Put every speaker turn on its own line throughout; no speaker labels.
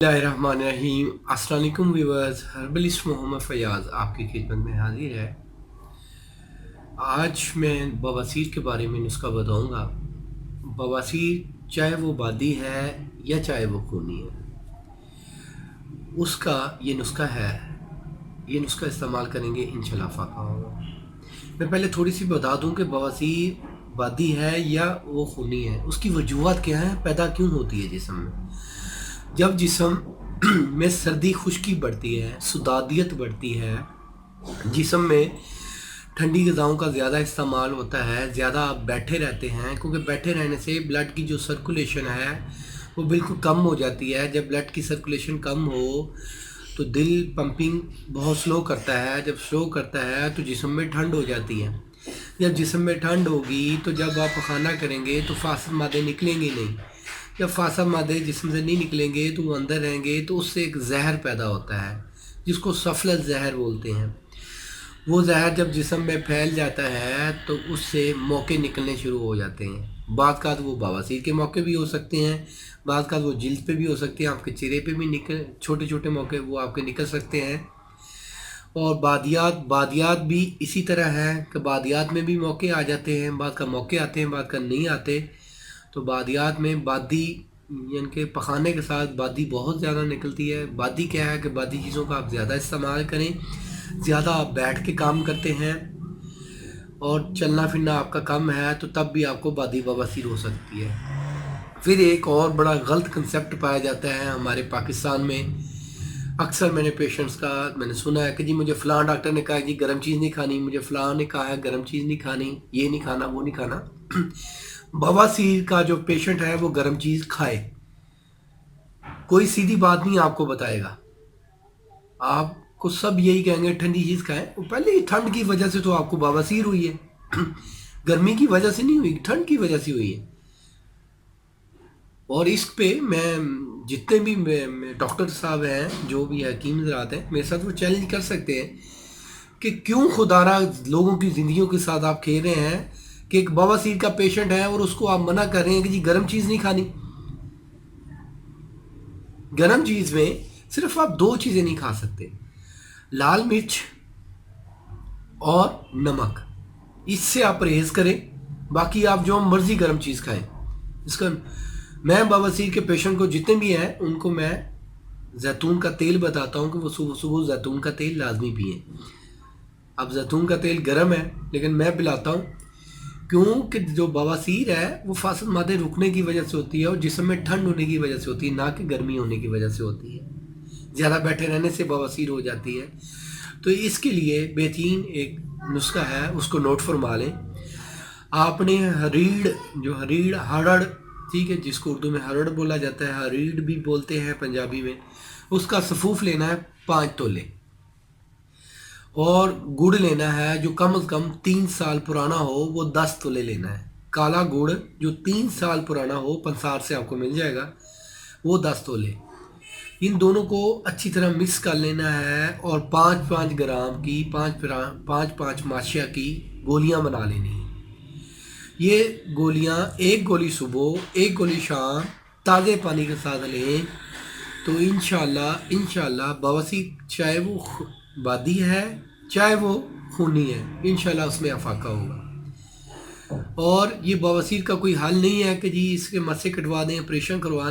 बिस्मिल्लाहिर्रहमानिर्रहीम। अस्सलाम वालेकुम व्यूअर्स, हर्बलिस्ट मोहम्मद फ़याज़ आपकी खिदमत में हाजिर है। आज मैं बवासीर के बारे में नुस्खा बताऊंगा। बवासीर चाहे वो बादी है या चाहे वो खूनी है, उसका ये नुस्खा है। ये नुस्खा इस्तेमाल करेंगे इंशाल्लाह फ़ाका होगा। मैं पहले थोड़ी सी बता दूं कि बवासीर बादी है या वो खूनी है, उसकी वजूहत क्या है, पैदा क्यों होती है जिस्म में। जब जिस्म में सर्दी खुश्की बढ़ती है, सुदादियत बढ़ती है, जिस्म में ठंडी ग़िज़ाओं का ज़्यादा इस्तेमाल होता है, ज़्यादा आप बैठे रहते हैं, क्योंकि बैठे रहने से ब्लड की जो सर्कुलेशन है वो बिल्कुल कम हो जाती है। जब ब्लड की सर्कुलेशन कम हो तो दिल पंपिंग बहुत स्लो करता है। जब स्लो करता है तो जिस्म में ठंड हो जाती है। जब जिस्म में ठंड होगी तो जब आप खाना करेंगे तो फासिद मादे निकलेंगे नहीं। जब फासिद मादे जिस्म से नहीं निकलेंगे तो वो अंदर रहेंगे, तो उससे एक जहर पैदा होता है जिसको सफलत जहर बोलते हैं। वो जहर जब जिस्म में फैल जाता है तो उससे मौके निकलने शुरू हो जाते हैं। बाद का वो बवासीर के मौके भी हो सकते हैं, बाद का वो जिल्द पे भी हो सकते हैं, आपके चेहरे पे भी निकल छोटे छोटे मौके वो आपके निकल सकते हैं। और बादियात भी इसी तरह है कि बादियात में भी मौके आ जाते हैं, बाद का मौके आते हैं, बाद का नहीं आते। तो बादियात में बादी यानी कि पखाने के साथ बादी बहुत ज़्यादा निकलती है। बादी क्या है कि बादी चीज़ों का आप ज़्यादा इस्तेमाल करें, ज़्यादा आप बैठ के काम करते हैं और चलना फिरना आपका कम है, तो तब भी आपको बादी बवासीर हो सकती है। फिर एक और बड़ा गलत कंसेप्ट पाया जाता है हमारे पाकिस्तान में। अक्सर मैंने सुना है कि जी मुझे फ़लाँ डॉक्टर ने कहा जी गर्म चीज़ नहीं खानी, मुझे फ़लाँ ने कहा है गर्म चीज़ नहीं खानी, ये नहीं खाना, वो नहीं खाना। बवासीर का जो पेशेंट है वो गर्म चीज़ खाए, कोई सीधी बात नहीं आपको बताएगा। आपको सब यही कहेंगे ठंडी चीज़ खाएं। पहले ही ठंड की वजह से तो आपको बवासीर हुई है। गर्मी की वजह से नहीं हुई, ठंड की वजह से हुई है। और इस पे मैं जितने भी डॉक्टर साहब हैं, जो भी हकीम हज़रात हैं, मेरे साथ वो चैलेंज कर सकते हैं कि क्यों खुदारा लोगों की ज़िंदगियों के साथ आप खेल रहे हैं कि एक बवासीर का पेशेंट है और उसको आप मना कर रहे हैं कि जी गर्म चीज़ नहीं खानी। गर्म चीज़ में सिर्फ आप दो चीज़ें नहीं खा सकते, लाल मिर्च और नमक। इससे आप परहेज़ करें, बाकी आप जो मर्ज़ी गर्म चीज़ खाएं। इसका मैं बवासीर के पेशेंट को जितने भी हैं उनको मैं जैतून का तेल बताता हूँ कि वो सुबह सुबह जैतून का तेल लाजमी पिएँ। अब जैतून का तेल गर्म है लेकिन मैं पिलाता हूँ, क्योंकि जो बवासीर है वो फासिद मादे रुकने की वजह से होती है और जिस्म में ठंड होने की वजह से होती है, ना कि गर्मी होने की वजह से होती है। ज़्यादा बैठे रहने से बवासीर हो जाती है। तो इसके लिए बेहतरीन एक नुस्खा है, उसको नोट फरमा लें। आपने हरड़, ठीक है, जिसको उर्दू में हरड़ बोला जाता है, हरीड़ भी बोलते हैं पंजाबी में, उसका सफ़ूफ लेना है 5 तोले। और गुड़ लेना है जो कम से कम 3 साल पुराना हो, वो 10 तोले लेना है। काला गुड़ जो 3 साल पुराना हो, पंसार से आपको मिल जाएगा, वो 10 तोले। इन दोनों को अच्छी तरह मिक्स कर लेना है और 5-5 ग्राम की 5-5 माशिया की गोलियां बना लेनी है। ये गोलियां एक गोली सुबह, एक गोली शाम, ताज़े पानी के साथ लें तो इंशाल्लाह बवासीर चाहे वो बादी है चाहे वो खूनी है, इंशाल्लाह उसमें अफाका होगा। और ये बवासीर का कोई हल नहीं है कि जी इसके मस्से कटवा दें, ऑपरेशन करवा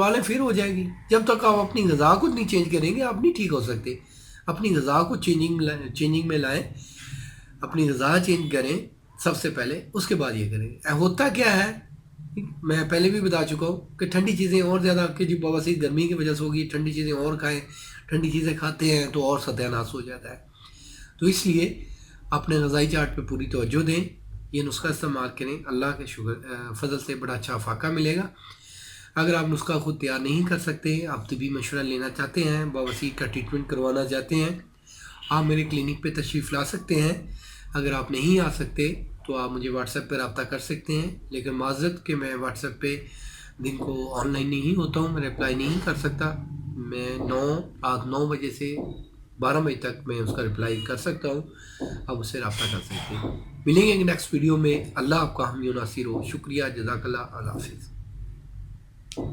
लें फिर हो जाएगी। जब तक आप अपनी ग़िज़ा को नहीं चेंज करेंगे आप नहीं ठीक हो सकते। अपनी ग़िज़ा को चेंजिंग में लाएं, अपनी ग़िज़ा चेंज करें सबसे पहले, उसके बाद ये करें। होता क्या है, मैं पहले भी बता चुका हूँ कि ठंडी चीज़ें और ज़्यादा आपकी जो बवासीर गर्मी की वजह से होगी, ठंडी चीज़ें और खाएं, ठंडी चीज़ें खाते हैं तो और सत्यानाश हो जाता है। तो इसलिए अपने ग़िज़ाई चार्ट पे पूरी तवज्जो दें, ये नुस्खा इस्तेमाल करें, अल्लाह के फजल से बड़ा अच्छा फाका मिलेगा। अगर आप नुस्खा खुद तैयार नहीं कर सकते, आप तबी मशवरा लेना चाहते हैं, बवासीर का ट्रीटमेंट करवाना चाहते हैं, आप मेरे क्लिनिक पे तशरीफ़ ला सकते हैं। अगर आप नहीं आ सकते तो आप मुझे व्हाट्सएप पर रब्ता कर सकते हैं, लेकिन माज़रत कि मैं व्हाट्सएप पे दिन को ऑनलाइन नहीं होता हूँ, मैं रिप्लाई नहीं कर सकता। मैं रात 9 बजे से 12 बजे तक मैं उसका रिप्लाई कर सकता हूँ, आप उससे रब्ता कर सकते हैं। मिलेंगे नेक्स्ट वीडियो में। अल्लाह आपका हामी नासिर हो। शुक्रिया, जज़ाकल्लाह, अल्लाह हाफ़िज़।